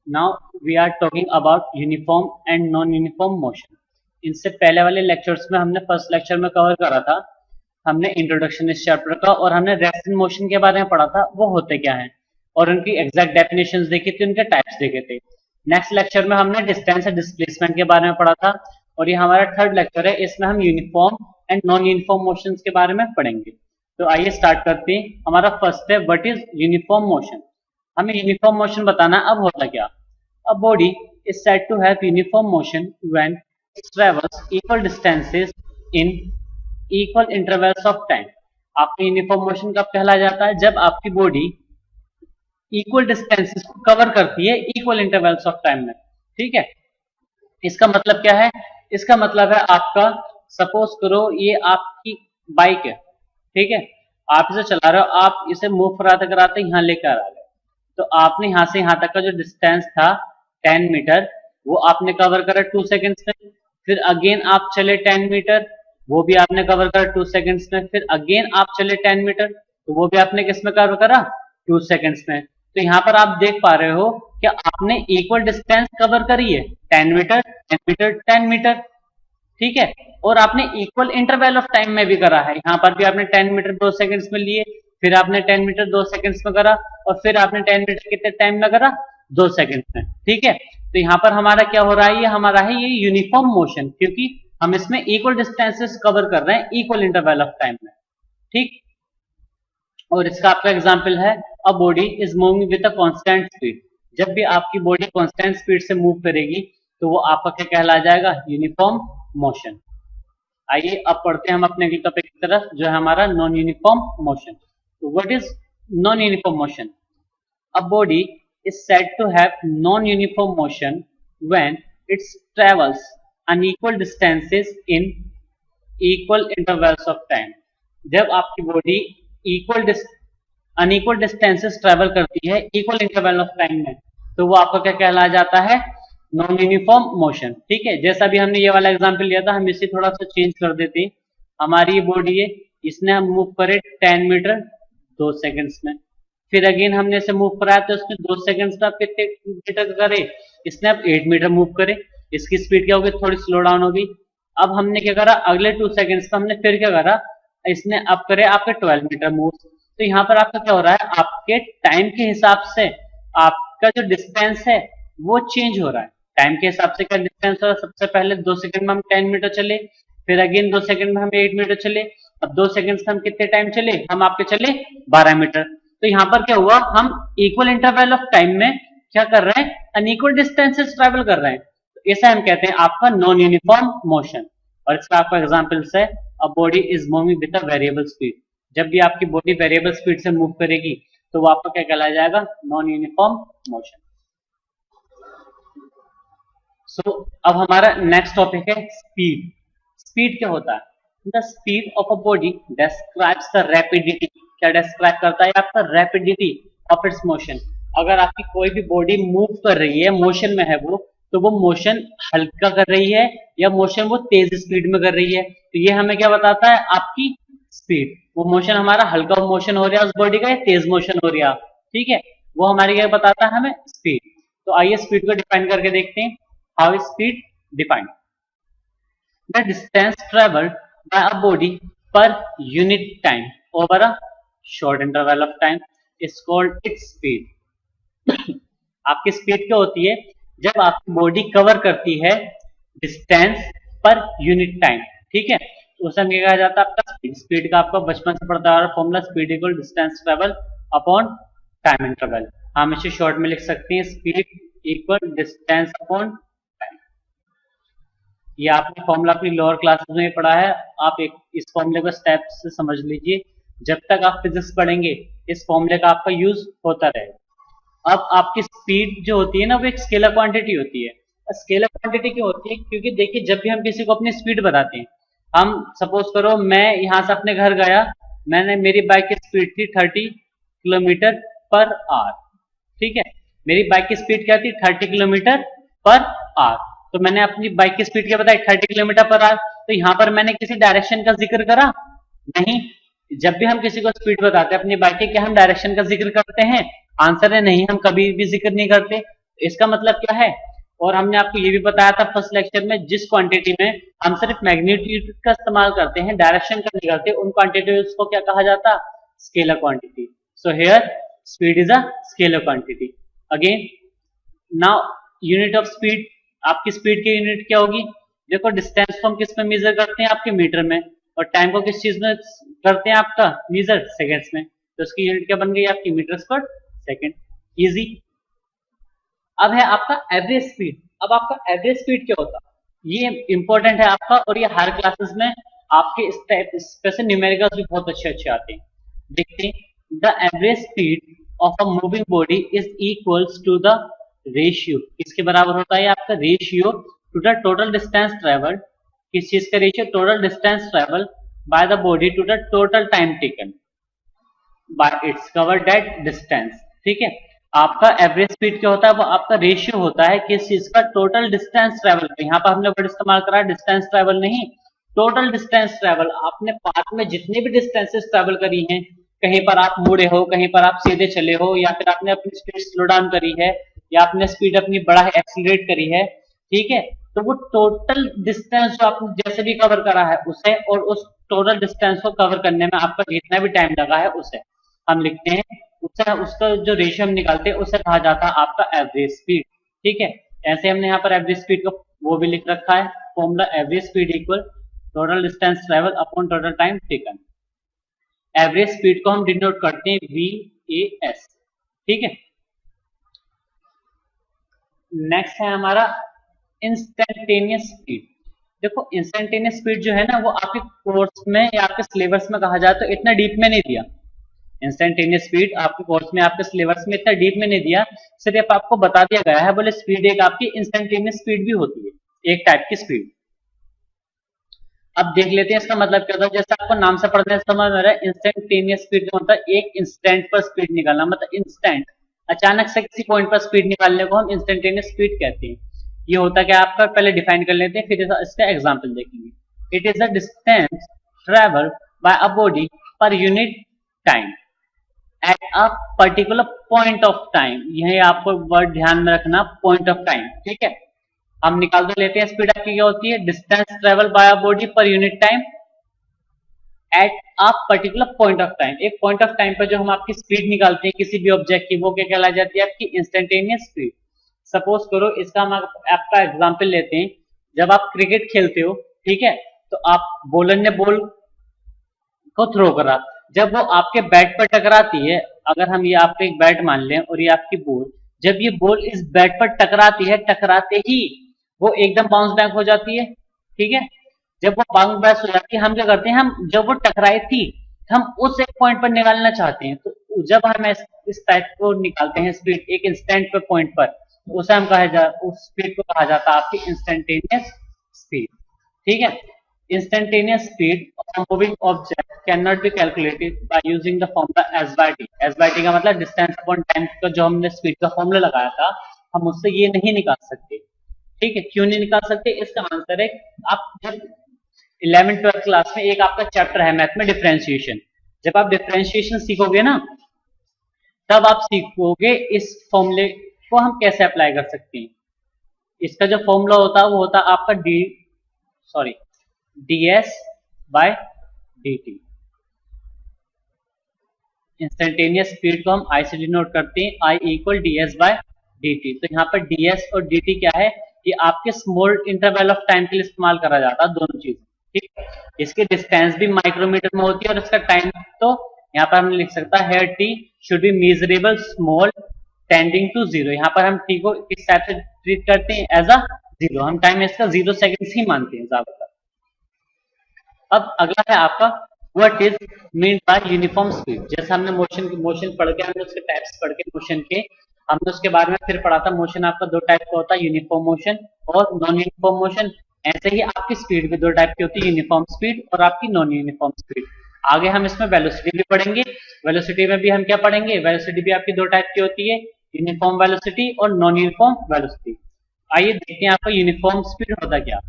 Now we are talking about uniform and non uniform motion. इनसे पहले वाले lectures में हमने फर्स्ट लेक्चर में कवर करा था, हमने इंट्रोडक्शन इस चैप्टर का, और हमने रेस्ट एंड मोशन के बारे में पढ़ा था, वो होते क्या हैं और उनकी एग्जैक्ट डेफिनेशंस देखी थी, उनके टाइप्स देखे थे। नेक्स्ट लेक्चर में हमने डिस्टेंस एंड डिस्प्लेसमेंट के बारे में पढ़ा था, और ये हमारा थर्ड लेक्चर है, इसमें हम uniform and non uniform motions के बारे में पढ़ेंगे। तो आइए स्टार्ट करते हैं। हमारा फर्स्ट है व्हाट इज यूनिफॉर्म मोशन। हमें यूनिफॉर्म मोशन बताना है। अब होता क्या, a body is said to have uniform motion when it travels equal distances in equal intervals of time। आपका यूनिफॉर्म मोशन कब कहला जाता है, जब आपकी बॉडी इक्वल डिस्टेंसेस को कवर करती है इक्वल इंटरवल्स ऑफ टाइम में। ठीक है, इसका मतलब क्या है, इसका मतलब है आपका, सपोज करो ये आपकी बाइक है, ठीक है, आप इसे चला रहे हो, आप इसे मूव कराते कराते यहाँ लेकर आ गए, तो आपने यहाँ से यहाँ तक का जो डिस्टेंस था 10 मीटर, वो आपने कवर करा 2 सेकंड्स में। फिर अगेन आप चले 10 मीटर, वो भी आपने कवर करा 2 सेकंड्स में। फिर अगेन आप चले 10 मीटर, तो वो भी आपने किस में कवर करा, 2 सेकंड्स में। तो यहाँ पर आप देख पा रहे हो कि आपने इक्वल डिस्टेंस कवर करी है, 10 मीटर 10 मीटर 10 मीटर, ठीक है, और आपने इक्वल इंटरवल ऑफ टाइम में भी करा है। यहाँ पर भी आपने 10 मीटर 2 सेकंड्स में लिए, फिर आपने 10 मीटर 2 सेकंड्स में करा, और फिर आपने 10 मीटर कितने टाइम में करा, 2 सेकंड्स में। ठीक है, तो यहाँ पर हमारा क्या हो रहा है, ये हमारा है ये यूनिफॉर्म मोशन, क्योंकि हम इसमें इक्वल डिस्टेंसेस कवर कर रहे हैं इक्वल इंटरवल ऑफ टाइम में। ठीक, और इसका आपका एग्जाम्पल है, a body is moving with a constant speed. जब भी आपकी बॉडी कांस्टेंट स्पीड से मूव करेगी, तो वो आपका क्या कहला जाएगा, यूनिफॉर्म मोशन। आइए अब पढ़ते हैं हम अपने अगले टॉपिक की तरफ, जो है हमारा नॉन यूनिफॉर्म मोशन। तो what is non uniform motion. A body is said to have non-uniform motion when it travels unequal distances in equal intervals of time। जब आपकी बॉडी अनइक्वल डिस्टेंसेस ट्रेवल करती है इक्वल इंटरवल ऑफ टाइम में, तो वो आपका क्या कहला जाता है, नॉन यूनिफॉर्म मोशन। ठीक है, जैसा भी हमने ये वाला एग्जांपल लिया था, हम इसे थोड़ा सा चेंज कर देते हैं। हमारी ये बॉडी है, इसने हम मूव करे 10 मीटर 2 सेकंड्स में, फिर अगेन हमने इसे मूव कराया, तो इसने 2 सेकंड्स में कितने मीटर करे, इसने अब 8 मीटर मूव करे। इसकी स्पीड क्या होगी, थोड़ी स्लो डाउन होगी। अब हमने क्या करा, अगले 2 सेकंड्स में हमने फिर क्या करा, इसने अब करे आपके 12 मीटर मूव। तो यहाँ पर आपका क्या हो रहा है, आपके टाइम के हिसाब से आपका जो डिस्टेंस है वो चेंज हो रहा है। टाइम के हिसाब से क्या डिस्टेंस हो रहा है, सबसे पहले 2 सेकंड में हम 10 मीटर चले, फिर अगेन 2 सेकंड में हम 8 मीटर चले, अब 2 सेकंड में हम कितने टाइम चले, हम आपके चले 12 मीटर। तो यहाँ पर क्या हुआ, हम इक्वल इंटरवल ऑफ टाइम में क्या कर रहे हैं, अनइक्वल डिस्टेंसेस ट्रेवल कर रहे हैं। तो ऐसा हम कहते हैं आपका नॉन यूनिफॉर्म मोशन। और इसका आपका एग्जांपल्स है, a body is moving with a variable speed. जब भी आपकी बॉडी वेरिएबल स्पीड से मूव करेगी, तो वो आपका क्या कहलाया जाएगा, नॉन यूनिफॉर्म मोशन। सो अब हमारा नेक्स्ट टॉपिक है स्पीड। स्पीड क्या होता है, the speed of a body describes the rapidity. क्या डिस्क्राइब करता है, आपका रैपिडिटी ऑफ इट्स मोशन। अगर आपकी कोई भी बॉडी मूव कर रही है, मोशन में है वो, तो वो मोशन हल्का कर रही है या मोशन वो तेज स्पीड में कर रही है, तो ये हमें क्या बताता है, आपकी स्पीड। वो मोशन हमारा हल्का मोशन हो रहा है उस बॉडी का, या तेज मोशन हो रहा है, ठीक है, वो हमारी क्या बताता है, हमें स्पीड। तो आइए स्पीड को डिफाइन करके देखते हैं। How is speed defined, the distance traveled by a body per unit time over a short interval of time is called its speed। आपकी स्पीड क्या होती है, जब आपकी बॉडी कवर करती है डिस्टेंस पर यूनिट टाइम। ठीक है, तो उसे क्या कहा जाता है, आपका स्पीड। स्पीड का आपका बचपन से पढ़ता आ रहा formula, speed equal distance travel upon time interval. हम इसे शॉर्ट में लिख सकते हैं, स्पीड इक्वल डिस्टेंस अपॉन। ये आपने फॉर्मूला अपनी लोअर क्लासेस में पढ़ा है, आप एक इस फॉर्मूले को स्टेप से समझ लीजिए। जब तक आप फिजिक्स पढ़ेंगे, इस फॉर्मूले का आपका यूज होता रहेगा। अब आपकी स्पीड जो होती है ना, वो एक स्केलर क्वांटिटी होती है। स्केलर क्वांटिटी क्यों होती है, क्योंकि देखिए जब भी हम किसी को अपनी स्पीड बताते हैं, हम सपोज करो मैं यहाँ से अपने घर गया, मैंने मेरी बाइक की स्पीड थी 30 किलोमीटर पर आवर। ठीक है, मेरी बाइक की स्पीड क्या थी, 30 किलोमीटर पर आवर। तो मैंने अपनी बाइक की स्पीड क्या बताई, 30 किलोमीटर पर आवर। तो यहाँ पर मैंने किसी डायरेक्शन का जिक्र करा नहीं। जब भी हम किसी को स्पीड बताते हैं अपनी बाइक के, क्या हम डायरेक्शन का जिक्र करते हैं, आंसर है नहीं, हम कभी भी जिक्र नहीं करते। इसका मतलब क्या है, और हमने आपको ये भी बताया था फर्स्ट लेक्चर में, जिस क्वांटिटी में हम सिर्फ मैग्नीट्यूड का इस्तेमाल करते हैं, डायरेक्शन का नहीं करते, उन क्वांटिटीज को क्या कहा जाता, scalar quantity. So here speed is a scalar quantity. Again now unit of speed, आपकी स्पीड की यूनिट क्या होगी, देखो डिस्टेंस को हम किस में मेजर करते हैं, आपके मीटर में, और टाइम को किस चीज में करते हैं, आपका मेजर सेकेंड्स में, तो उसकी यूनिट क्या बन गई आपकी, मीटर स्क्वायर सेकेंड। इजी। अब है आपका एवरेज स्पीड। अब आपका एवरेज स्पीड क्या होता है, ये इंपॉर्टेंट है आपका, और ये हर क्लासेस में आपके स्पेशल न्यूमेरिकल्स भी बहुत अच्छे अच्छे आते हैं। देखते हैं, the average speed of a moving body is equals to the ratio, किसके बराबर होता है आपका, ratio to the total distance travel, किस चीज का ratio, total distance travel by the body to the total time taken by its cover that distance. ठीक है, आपका एवरेज स्पीड क्या होता है, वो आपका रेशियो होता है किस चीज का, टोटल डिस्टेंस ट्रेवल। यहाँ पर हमने वर्ड इस्तेमाल करा डिस्टेंस ट्रेवल नहीं, टोटल डिस्टेंस ट्रेवल। आपने पाथ में जितने भी डिस्टेंसेस ट्रेवल करी हैं, कहीं पर आप मुड़े हो, कहीं पर आप सीधे चले हो, या फिर आपने अपनी स्पीड स्लो डाउन करी है, या आपने स्पीड अपनी बड़ा एक्सीलरेट करी है, ठीक है, तो वो टोटल डिस्टेंस जो आपने जैसे भी कवर करा है उसे, और उस टोटल डिस्टेंस को कवर करने में आपका जितना भी टाइम लगा है उसे हम लिखते हैं, उससे उसका जो रेशियो हम निकालते हैं उसे कहा जाता है आपका एवरेज स्पीड। ठीक है, ऐसे हमने यहाँ पर एवरेज स्पीड को वो भी लिख रखा है, formula average speed equal total distance travel upon total time taken. Average speed को हम डिनोट करते हैं VAS। ठीक है, नेक्स्ट है हमारा इंस्टेंटेनियस स्पीड। देखो इंस्टेंटेनियस स्पीड जो है ना, वो आपके कोर्स में या आपके सिलेबस में कहा जाए तो इतना डीप में नहीं दिया। इंस्टेंटेनियस स्पीड आपके कोर्स में आपके सिलेबस में इतना डीप में नहीं दिया, सिर्फ आपको बता दिया गया है, बोले स्पीड एक आपकी इंस्टेंटेनियस स्पीड भी होती है, एक टाइप की स्पीड। अब देख लेते हैं इसका मतलब क्या होता है, जैसे आपको नाम से पढ़ने से समझ में आ रहा है, इंस्टेंटेनियस स्पीड का मतलब एक इंस्टेंट पर स्पीड निकालना, मतलब इंस्टेंट, अचानक से किसी पॉइंट पर स्पीड निकालने को हम इंस्टेंटेनियस स्पीड कहते हैं। ये होता क्या आपका, पहले डिफाइन कर लेते हैं, फिर इसका एग्जाम्पल देखेंगे। It is the distance travel bye a body per unit time at a particular point of time. यही आपको वर्ड ध्यान में रखना, पॉइंट ऑफ टाइम। ठीक है, हम निकाल तो लेते हैं, स्पीड आपकी क्या होती है, distance travel bye a body per unit time at a particular point of time. एक पॉइंट ऑफ टाइम पर जो हम आपकी स्पीड निकालते हैं किसी भी ऑब्जेक्ट की, वो क्या कहलाई जाती है, आपकी इंस्टेंटेनियस स्पीड। सपोज करो, इसका हम आपका एग्जाम्पल लेते हैं, जब आप क्रिकेट खेलते हो, ठीक है, तो आप बॉलर ने बॉल को थ्रो करा, जब वो आपके बैट पर टकराती है, अगर हम ये आपका एक बैट मान लें और ये आपकी बॉल, जब ये बॉल इस बैट पर टकराती है, टकराते ही वो एकदम बाउंस बैक हो जाती है। ठीक है, जब वो बाउंस बैक हो जाती है, हम क्या करते हैं, हम जब वो टकराई थी, हम उस एक पॉइंट पर निकालना चाहते हैं, तो जब हम इस टाइप को निकालते हैं स्पीड एक इंस्टेंट पे पॉइंट पर, उसे हम उस स्पीड को कहा जाता है आपकी इंस्टेंटेनियस स्पीड। ठीक है, instantaneous speed of a moving object cannot be calculated by using the formula s by t। s by t का मतलब distance upon time का जो हमने स्पीड का फॉर्मूला लगाया था, हम उससे ये नहीं निकाल सकते। ठीक है, क्यों नहीं निकाल सकते, इसका आंसर है, आप जब 11th-12th क्लास में एक आपका चैप्टर है मैथ में डिफरेंशिएशन, जब आप डिफरेंशिएशन सीखोगे ना, तब आप सीखोगे इस फॉर्मूले को हम कैसे अप्लाई कर सकते हैं। इसका जो फॉर्मूला होता है वो होता है आपका ds by dt। Instantaneous speed को हम I से डिनोट करते हैं, I equal ds by dt। तो यहाँ पर ds और dt क्या है, ये आपके स्मॉल इंटरवल ऑफ टाइम के लिए इस्तेमाल करा जाता है, दोनों चीज। ठीक है, इसकी डिस्टेंस भी माइक्रोमीटर में होती है, और इसका टाइम तो यहाँ पर हम लिख सकता है t should be measurable small tending to zero. यहाँ पर हम t को किस टाइप से ट्रीट करते हैं, एज अ जीरो, हम टाइम इसका 0 सेकेंड ही मानते हैं ज्यादातर। अब अगला है आपका what is mean by uniform speed. जैसे हमने मोशन पढ़ के, हमने उसके टाइप्स पढ़ के मोशन के, हमने उसके बारे में फिर पढ़ा था, मोशन आपका दो टाइप का होता है, यूनिफॉर्म मोशन और नॉन यूनिफॉर्म मोशन। ऐसे ही आपकी स्पीड भी दो टाइप की होती है, यूनिफॉर्म स्पीड और आपकी नॉन यूनिफॉर्म स्पीड। आगे हम इसमें वेलोसिटी भी पढ़ेंगे, वेलोसिटी में भी हम क्या पढ़ेंगे, वेलोसिटी भी आपकी दो टाइप की होती है, यूनिफॉर्म वेलोसिटी और नॉन यूनिफॉर्म वेलोसिटी। आइए देखते हैं आपका यूनिफॉर्म स्पीड होता क्या।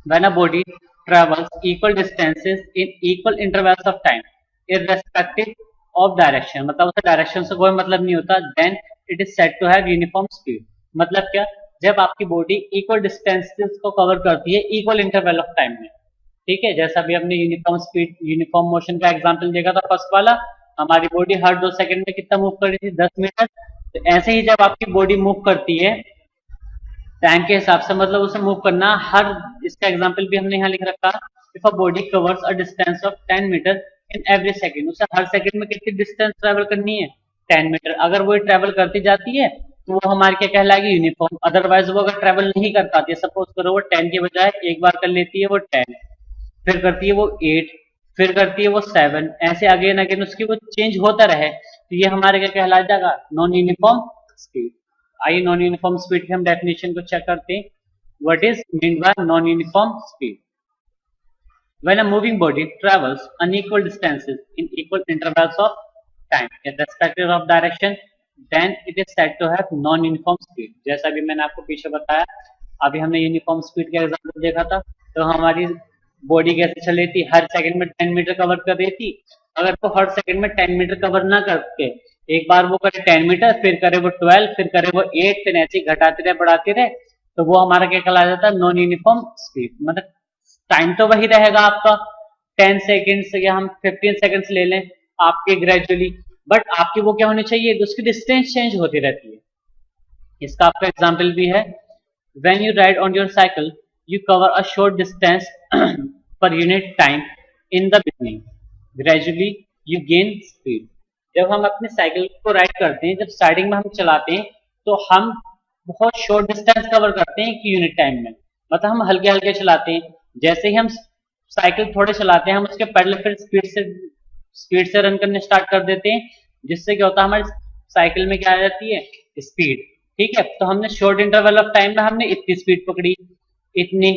When a body travels equal distances in equal intervals of time, irrespective of direction, मतलब उसे डायरेक्शन से कोई मतलब नहीं होता, then it is said to have uniform speed। मतलब क्या, जब आपकी बॉडी इक्वल डिस्टेंसेस को कवर करती है इक्वल इंटरवल ऑफ टाइम में, ठीक है। जैसा भी हमने यूनिफॉर्म स्पीड यूनिफॉर्म मोशन का एग्जांपल देखा था फर्स्ट वाला, हमारी बॉडी हर 2 सेकंड में कितना मूव कर रही थी, 10 मीटर। तो ऐसे ही जब आपकी बॉडी मूव करती है टाइम के हिसाब से, मतलब उसे मूव करना हर, इसका एग्जांपल भी हमने यहाँ लिख रखा, if a body covers a distance of 10 meter in every second, उसे हर सेकंड में कितनी डिस्टेंस ट्रेवल करनी है, 10 मीटर। अगर वो ट्रेवल करती जाती है तो वो हमारी क्या कहलाएगी, यूनिफॉर्म। अदरवाइज वो अगर ट्रेवल नहीं कर पाती है, सपोज करो वो 10 के बजाय एक बार कर लेती है वो 10, फिर करती है वो 8, फिर करती है वो 7, ऐसे अगेन अगेन उसकी वो चेंज होता रहे, तो ये हमारे क्या कहला जाएगा, नॉन यूनिफॉर्म स्पीड। आइए नॉन यूनिफॉर्म स्पीड की हम डेफिनेशन को चेक करते हैं। What is mean by non uniform speed? When a moving body travels unequal distances in equal intervals of time irrespective of direction, then it is said to have non-uniform speed। जैसा भी मैंने आपको पीछे बताया, अभी हमने यूनिफॉर्म स्पीड का example देखा था, तो हमारी बॉडी कैसे चल रही थी, हर सेकंड में 10 मीटर कवर कर रही थी। अगर वो हर सेकंड में 10 मीटर कवर ना करके एक बार वो करे 10 मीटर, फिर करे वो 12, फिर करे वो 8, फिर ऐसे घटाते रहे बढ़ाते रहे, तो वो हमारा क्या कहलाया जाता है, नॉन यूनिफॉर्म स्पीड। मतलब टाइम तो वही रहेगा आपका 10 सेकेंड्स या हम 15 सेकेंड्स ले लें आपके ग्रेजुअली, बट आपकी वो क्या होनी चाहिए, उसकी डिस्टेंस चेंज होती रहती है। इसका आपका एग्जांपल भी है, when you ride on your cycle you cover a short distance per unit time in the beginning, gradually you gain speed. जब हम अपनी साइकिल को राइड करते हैं, जब स्टार्टिंग में हम चलाते हैं तो हम बहुत शॉर्ट डिस्टेंस कवर करते हैं एक यूनिट टाइम में, मतलब हम हल्के हल्के चलाते हैं। जैसे ही हम साइकिल थोड़े चलाते हैं, हम उसके पैडल फिर स्पीड से रन करने स्टार्ट कर देते हैं, जिससे क्या होता है, हमारी साइकिल में क्या आ जाती है, स्पीड। ठीक है, तो हमने शॉर्ट इंटरवल ऑफ टाइम में हमने इतनी स्पीड पकड़ी, इतनी,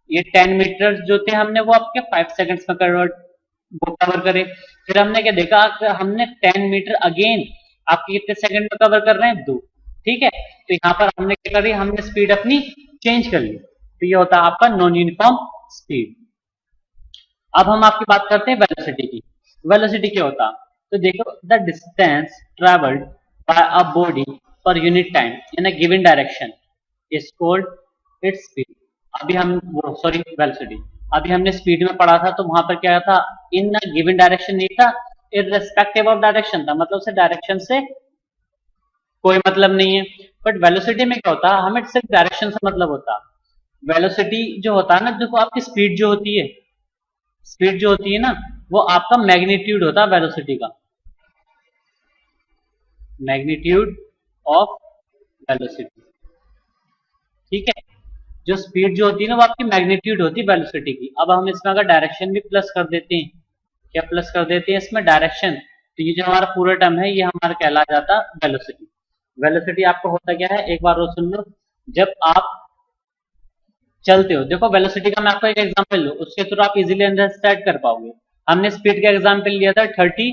ये 10 मीटर जो थे हमने वो आपके 5 सेकंड्स में कवर करे। फिर हमने क्या देखा, हमने 10 मीटर अगेन आपके कितने सेकंड में कवर कर रहे हैं, 2। ठीक है, तो यहाँ पर हमने क्या करी, हमने स्पीड अपनी चेंज कर ली, तो ये होता है आपका नॉन यूनिफॉर्म स्पीड। अब हम आपकी बात करते हैं वेलोसिटी की। वेलोसिटी क्या होता, तो देखो, the distance travelled by a body per unit time in a given direction is called its speed. अभी हम वो सॉरी वेलोसिटी, अभी हमने स्पीड में पढ़ा था, तो वहां पर क्या था, इन अ गिवन डायरेक्शन नहीं था, इररिस्पेक्टिव ऑफ डायरेक्शन था, मतलब से डायरेक्शन से कोई मतलब नहीं है। बट वेलोसिटी में क्या होता है, हमें सिर्फ डायरेक्शन से मतलब होता है। वेलोसिटी जो होता है ना, देखो आपकी स्पीड जो होती है, स्पीड जो होती है ना, वो आपका मैग्नीट्यूड होता है वेलोसिटी का, मैग्नीट्यूड ऑफ वेलोसिटी। ठीक है, जो स्पीड जो होती है ना, वो आपकी मैग्नीट्यूड होती है वेलोसिटी की। अब हम इसमें अगर डायरेक्शन भी प्लस कर देते हैं, क्या प्लस कर देते हैं इसमें, डायरेक्शन, तो ये जो हमारा पूरा टर्म है ये हमारा कहला जाता है वेलोसिटी। वेलोसिटी आपको होता क्या है, एक बार वो सुन लो। जब आप चलते हो, देखो वेलोसिटी का मैं आपको एक एग्जांपल लूं, उसके थ्रू आप इजीली अंडरस्टैंड कर पाओगे। हमने स्पीड का एग्जांपल लिया था 30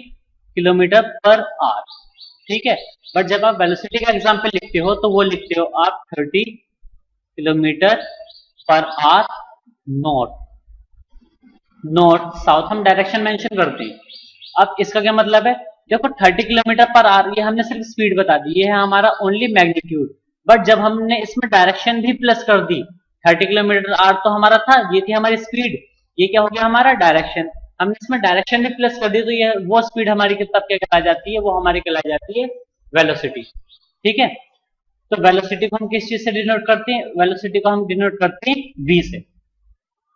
किलोमीटर पर आवर, ठीक है। बट जब आप वेलोसिटी का एग्जांपल लिखते हो तो वो लिखते हो आप 30 kilometre per hour north, north south हम डायरेक्शन मेंशन करते हैं। अब इसका क्या मतलब है, देखो 30 किलोमीटर पर आवर ये हमने सिर्फ स्पीड बता दी, ये है हमारा ओनली मैग्नीट्यूड। बट जब हमने इसमें डायरेक्शन भी प्लस कर दी, 30 किलोमीटर आवर तो हमारा था, ये थी हमारी स्पीड, ये क्या हो गया हमारा डायरेक्शन। हमने इसमें डायरेक्शन भी प्लस कर दी, तो ये वो स्पीड हमारी तब क्या कहलाई जाती है, वो हमारी कहलाई जाती है वेलोसिटी। ठीक है, तो वेलोसिटी को हम किस चीज से डिनोट करते हैं, वेलोसिटी को हम डिनोट करते हैं v से।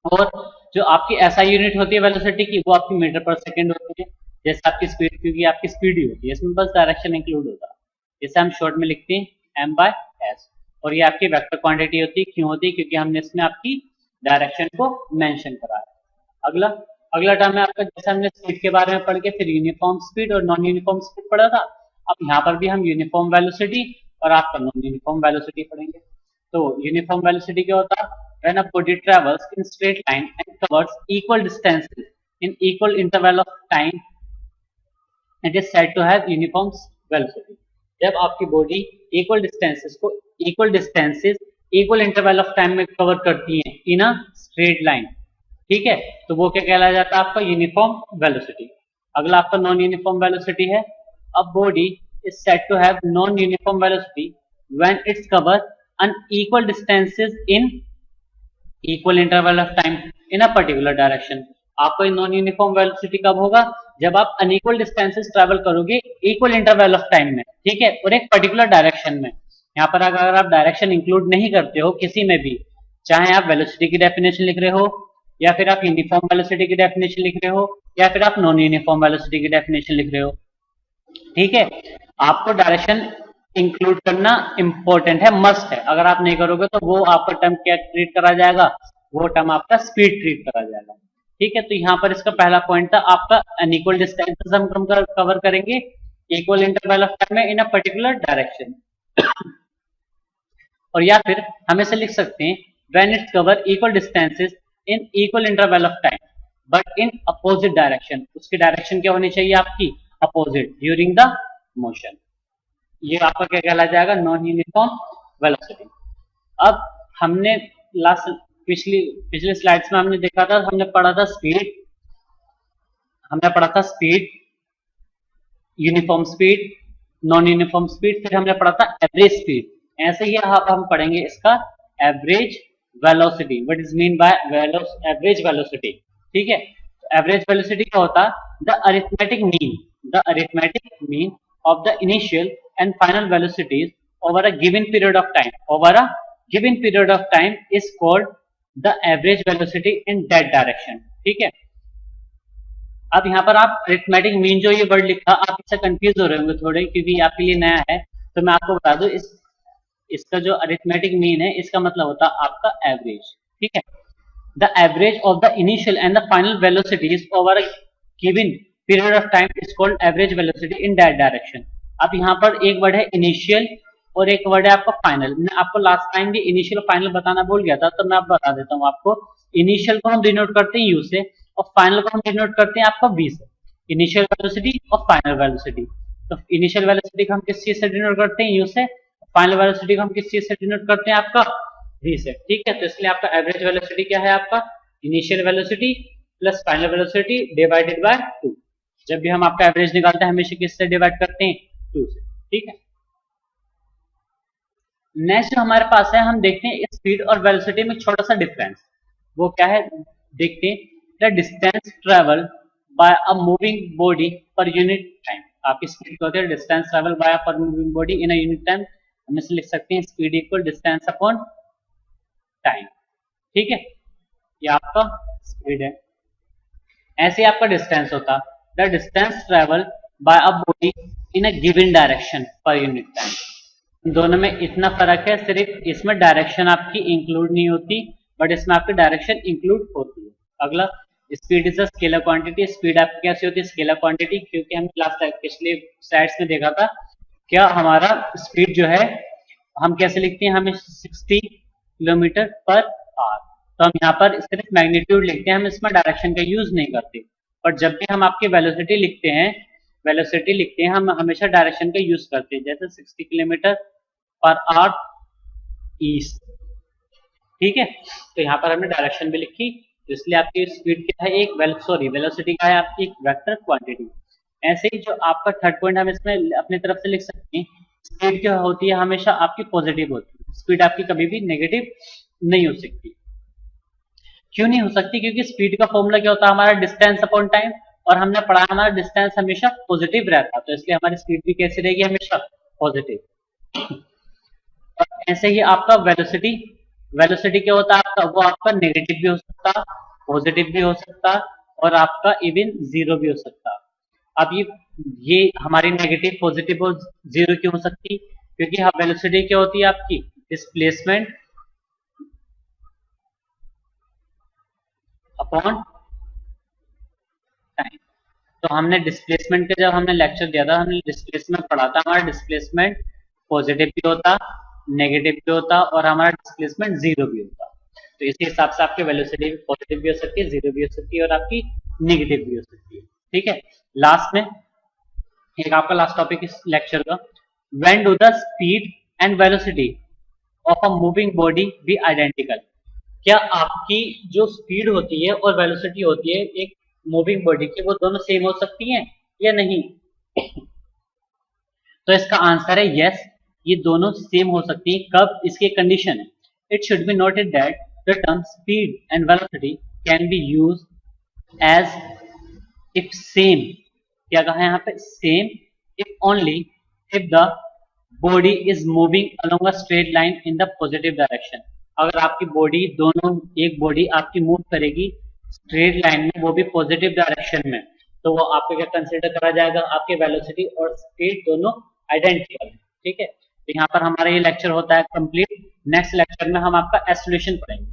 और जो आपकी एसआई यूनिट होती है वेलोसिटी की, वो आपकी मीटर पर सेकंड होती है, जैसे आपकी स्पीड, क्योंकि आपकी स्पीड ही होती है, इसमें बस डायरेक्शन इंक्लूड होता है। जैसे हम शॉर्ट में लिखते हैं m/s, और ये आपकी वेक्टर क्वांटिटी होती है, क्यों होती है, क्योंकि हमने इसमें आपकी डायरेक्शन को मेंशन करा है। अगला अगला टर्म है आपका, जैसे हमने स्पीड के बारे में पढ़ के फिर यूनिफॉर्म स्पीड और नॉन यूनिफॉर्म स्पीड पढ़ा था, अब यहाँ पर भी हम यूनिफॉर्म वेलोसिटी और आपका नॉन यूनिफॉर्म वेलोसिटी पढ़ेंगे। तो यूनिफॉर्म वेलोसिटी क्या होता है, when a body travels in straight line and covers equal distances in equal interval of time, it is said to have uniform velocity। जब आपकी बॉडी इक्वल डिस्टेंसेस को equal interval of time में cover करती है इन अ straight line, ठीक है, तो वो क्या कहलाया जाता है आपका यूनिफॉर्म वेलोसिटी। अगला आपका नॉन यूनिफॉर्म वेलोसिटी है। अब body is said to have non uniform velocity when its cover unequal distances in equal interval of time in a particular direction. आपको नॉन यूनिफॉर्म वेलोसिटी कब होगा? जब आप अनइक्वल डिस्टेंसेस ट्रेवल करोगे equal interval of time में, ठीक है, और एक पर्टिकुलर डायरेक्शन में। यहाँ पर अगर आप डायरेक्शन इंक्लूड नहीं करते हो किसी में भी, चाहे आप वेलोसिटी की डेफिनेशन लिख रहे हो, या फिर आप यूनिफॉर्म वेलोसिटी की डेफिनेशन लिख रहे हो, या फिर आप नॉन यूनिफॉर्म वेलोसिटी की डेफिनेशन लिख रहे हो, ठीक है, आपको डायरेक्शन इंक्लूड करना इंपॉर्टेंट है, मस्ट है। अगर आप नहीं करोगे तो वो आपका टर्म क्या ट्रीट करा जाएगा? वो टर्म आपका स्पीड ट्रीट करा जाएगा, ठीक है। तो यहाँ पर इसका पहला पॉइंट था आपका अनइक्वल डिस्टेंसेस हम कवर करेंगे इक्वल इंटरवल ऑफ टाइम में इन अ पर्टिकुलर डायरेक्शन। और या फिर हम इसे लिख सकते हैं when its cover equal distances in equal interval of time but in opposite direction. उसकी डायरेक्शन क्या होनी चाहिए? आपकी अपोजिट ड्यूरिंग द मोशन। ये आपका क्या कहला जाएगा? Non uniform velocity. अब हमने लास्ट पिछले स्लाइड्स में हमने देखा था, हमने पढ़ा था speed, uniform speed, non uniform speed, फिर हमने पढ़ा था एवरेज स्पीड। ऐसे ही हम पढ़ेंगे इसका average velocity. What is mean by average velocity? ठीक है, एवरेज वेलोसिटी क्या होता है? The arithmetic mean of the initial and final velocities over a given period of time is called the average velocity in that direction। ठीक है, अब यहाँ पर आप अरिथमेटिक मीन जो ये वर्ड लिखा, आप इससे कंफ्यूज हो रहे होंगे थोड़े, क्योंकि आपके लिए नया है। तो मैं आपको बता दूं, इसका जो अरिथमेटिक मीन है, इसका मतलब होता है आपका एवरेज। ठीक है, the average of the initial and the final velocities over a given period of time is called average velocity in that direction. अब यहाँ पर एक वर्ड है इनिशियल और एक वर्ड है आपका फाइनल। मैं आपको लास्ट टाइम भी इनिशियल फाइनल बताना भूल गया था, तो मैं आप बता देता हूँ आपको। इनिशियल को हम डिनोट करते हैं यू से, और फाइनल को हम डिनोट करते हैं आपका बी से। इनिशियल वेलोसिटी और फाइनल वेलोसिटी। तो इनिशियल वेलोसिटी को हम किस चीज से डिनोट करते हैं? यू से। फाइनल वेलोसिटी को हम किस चीज से डिनोट करते हैं? आपका वी से। ठीक है, तो इसलिए आपका एवरेज वेलोसिटी क्या है? आपका initial velocity plus final velocity divided by 2। जब भी हम आपका एवरेज निकालते हैं हमेशा किससे डिवाइड करते हैं? 2 से। ठीक है, नेक्स्ट जो हमारे पास है, हम देखते हैं स्पीड और वेलोसिटी में छोटा सा डिफरेंस। वो क्या है देखते हैं। The distance travel bye a moving body per unit time. आपकी स्पीड क्या होती है? डिस्टेंस ट्रेवल बाय अ पर moving body in a unit time. हम इसे लिख सकते हैं speed equal distance upon time. ठीक है, ये आपका स्पीड है। ऐसे आपका डिस्टेंस होता, the distance travel bye a body in a given direction per unit time. दोनों में इतना फर्क है, सिर्फ इसमें डायरेक्शन आपकी इंक्लूड नहीं होती, बट इसमें आपकी डायरेक्शन इंक्लूड होती है। अगला, speed is a scalar quantity. Speed आपकी कैसी होती है? स्केलर क्वांटिटी, क्योंकि हम लास्ट पिछले स्लाइड्स में देखा था क्या हमारा स्पीड जो है हम कैसे लिखते हैं? हमें 60 किलोमीटर पर आवर। तो हम यहाँ पर सिर्फ मैग्नीट्यूड लिखते हैं, हम इसमें डायरेक्शन का यूज नहीं करते। पर जब भी हम आपकी वेलोसिटी लिखते हैं, हम हमेशा डायरेक्शन का यूज करते हैं, जैसे 60 किलोमीटर पर आवर ईस्ट। ठीक है, तो यहाँ पर हमने डायरेक्शन भी लिखी, तो इसलिए आपकी स्पीड क्या है? वेलोसिटी का है आपकी एक वेक्टर क्वांटिटी। ऐसे ही जो आपका थर्ड पॉइंट हम इसमें अपनी तरफ से लिख सकते हैं, स्पीड क्या होती है? हमेशा आपकी पॉजिटिव होती है। स्पीड आपकी कभी भी नेगेटिव नहीं हो सकती। क्यों नहीं हो सकती? क्योंकि स्पीड का फॉर्मूला क्या होता है? हमारा डिस्टेंस अपॉन टाइम, और हमने पढ़ा हमारा डिस्टेंस हमेशा पॉजिटिव रहता है, तो इसलिए हमारी स्पीड भी कैसी रहेगी? हमेशा पॉजिटिव। और ऐसे ही आपका वेलोसिटी क्या होता है आपका? वो आपका नेगेटिव भी हो सकता, पॉजिटिव भी हो सकता, और आपका इवन जीरो भी हो सकता। अब ये हमारी नेगेटिव, पॉजिटिव और जीरो क्यों हो सकती? क्योंकि वेलोसिटी क्या होती है आपकी? Displacement upon time. तो हमने डिस्प्लेसमेंट का जब हमने लेक्चर दिया था, हमने डिस्प्लेसमेंट पढ़ा था। हमारा डिस्प्लेसमेंट पॉजिटिव भी होता, नेगेटिव भी होता, और हमारा डिस्प्लेसमेंट जीरो भी होता। तो इसी हिसाब से आपकी वेलोसिटी पॉजिटिव भी हो सकती है, जीरो भी हो सकती है, और आपकी नेगेटिव भी हो सकती है। ठीक है, लास्ट में एक आपका लास्ट टॉपिक इस लेक्चर का, when do the speed and velocity of a moving body be identical. क्या आपकी जो स्पीड होती है और वेलोसिटी होती है एक मूविंग बॉडी की, वो दोनों सेम हो सकती हैं या नहीं? तो इसका आंसर है यस। ये दोनों सेम हो सकती हैं कब इसकी कंडीशन है. It should be noted that the term speed and velocity can be use as if same. क्या कहा है यहाँ पे? Same if only if the body is moving along a straight line in the positive direction. अगर आपकी body दोनों, एक body आपकी मूव करेगी स्ट्रेट लाइन में, वो भी पॉजिटिव डायरेक्शन में, तो वो आपको क्या कंसिडर करा जाएगा? आपके वेलोसिटी और स्पीड दोनों आइडेंटिकल है. ठीक है, तो यहाँ पर हमारा ये लेक्चर होता है कंप्लीट. नेक्स्ट लेक्चर में हम आपका एक्सेलरेशन पढ़ेंगे.